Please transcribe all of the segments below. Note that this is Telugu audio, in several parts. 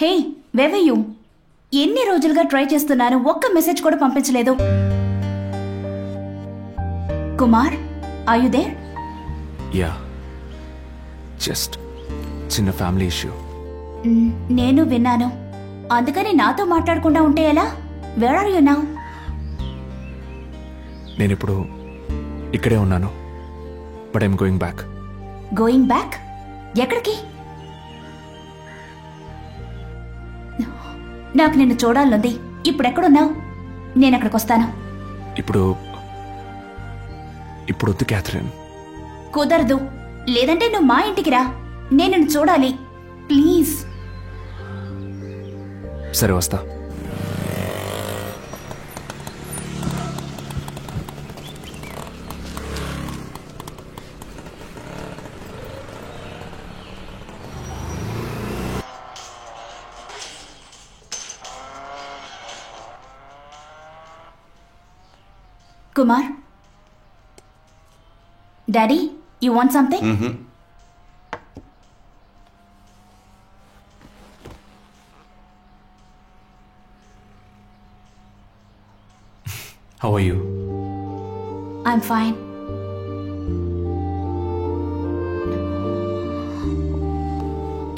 Hey wear are you? ఎన్ని రోజులుగా ట్రై చేస్తున్నాను, ఒక్క మెసేజ్ కూడా పంపించలేదు. Kumar, are you there? Yeah, just చిన్న ఫ్యామిలీ ఇష్యూ. నేను విన్నాను. అందుకని నాతో మాట్లాడకుండా ఉంటే ఎలా? Where are you now? నేను ఇప్పుడు ఇక్కడే ఉన్నాను, but I'm going back. Going back? ఎక్కడికి? నాకు నిన్ను చూడాలనుంది. ఇప్పుడెక్కడున్నావు? నేను అక్కడికి వస్తాను. ఇప్పుడు వద్దు క్యాథరిన్. కుదరదు. లేదంటే నువ్వు మా ఇంటికి రా, నేను నిన్ను చూడాలి. ప్లీజ్. సరే, వస్తా. Kumar, daddy, you want something? How are you? I'm fine.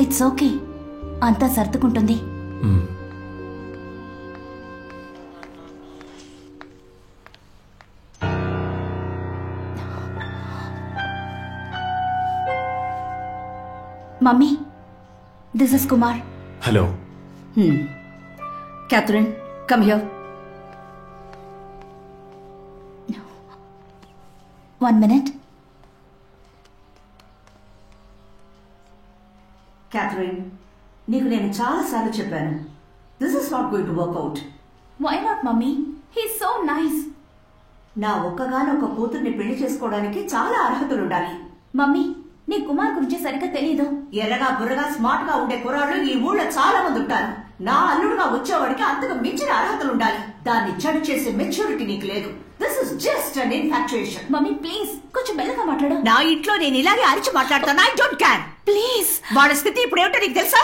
It's okay. అంతా సర్దుకుంటుంది. Mummy, this is Kumar. Hello. Catherine, come here. 1 minute. Catherine, నీకు నేను చాలాసార్లు చెప్పాను, this is not going to work out. Why not, mummy? He's so nice. నా ఒక్కగానొక్క కూతుర్ని పెళ్లి చేసుకోవడానికి చాలా అర్హతలు ఉండాలి. మమ్మీ, నీ కుమార్ గురించి సరిగ్గా తెలీదు. ఎర్రగా బుర్రగా స్మార్ట్ గా ఉండే కుర్రాళ్ళు ఈ ఊళ్ళో చాలా మంది ఉంటారు. నా అల్లుడుగా వచ్చేవాడికి అంతకు మించిన అర్హతలు ఉండాలి. దాన్ని జడ్జ్ చేసే మెచ్యూరిటీ నీకు లేదు. This is just an infatuation. Mummy please, కొంచెం మెల్లగా మాట్లాడు. నా ఇంట్లో నేను ఇలాగే అరిచి మాట్లాడతాను. I don't care. ప్లీజ్. వాడి స్థితి ఇప్పుడు ఏమిటో నీకు తెలుసా?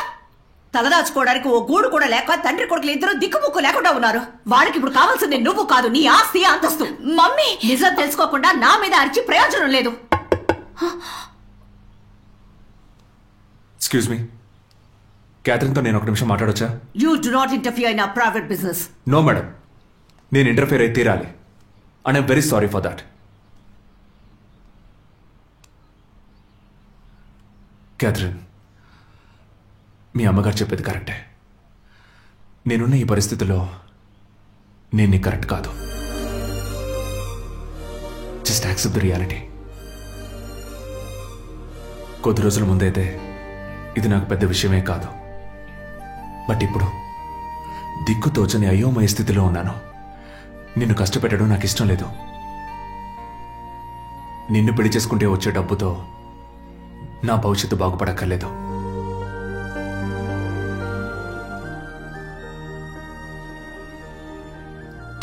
తలదాచుకోవడానికి ఓ గూడు కూడా లేక తండ్రి కొడుకులు ఇద్దరు దిక్కుముక్కు లేకుండా ఉన్నారు. వాడికి ఇప్పుడు కావాల్సింది నువ్వు కాదు, నీ ఆస్తి అంతస్తు. మమ్మీ, నిజం తెలుసుకోకుండా నా మీద అరిచి ప్రయోజనం లేదు. ఎక్స్క్యూజ్ మీ, క్యాథరిన్తో నేను ఒక నిమిషం మాట్లాడొచ్చా? You do not interfere in our private business. No madam, నేను ఇంటర్ఫియర్ అయితే తీరాలి. And I'm very sorry for that. Catherine, మీ అమ్మగారు చెప్పేది కరెక్టే. నేనున్న ఈ పరిస్థితిలో నేను నీకు కరెక్ట్ కాదు. Just accept the reality. కొద్ది రోజుల ముందైతే ఇది నాకు పెద్ద విషయమే కాదు. బట్ ఇప్పుడు దిక్కు తోచని అయోమయ స్థితిలో ఉన్నాను. నిన్ను కష్టపెట్టడం నాకు ఇష్టం లేదు. నిన్ను పెళ్లి చేసుకుంటే వచ్చే డబ్బుతో నా భవిష్యత్తు బాగుపడక్కర్లేదు.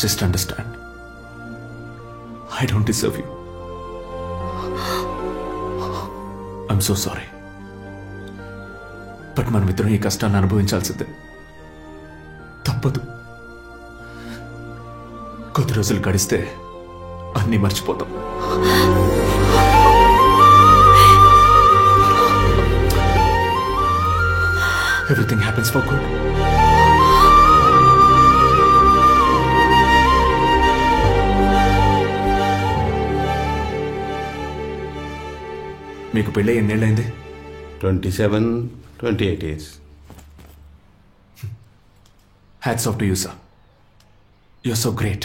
Just understand, I don't deserve you. I'm so sorry. But మనమిద్దరం ఈ కష్టాన్ని అనుభవించాల్సిందే. తప్పదు. కొద్ది రోజులు గడిస్తే అన్నీ మర్చిపోతాం. Everything happens for good. మీకు పెళ్ళి ఎన్నేళ్ళైంది? 27-28 years. Hats off to you, sir. You're so great.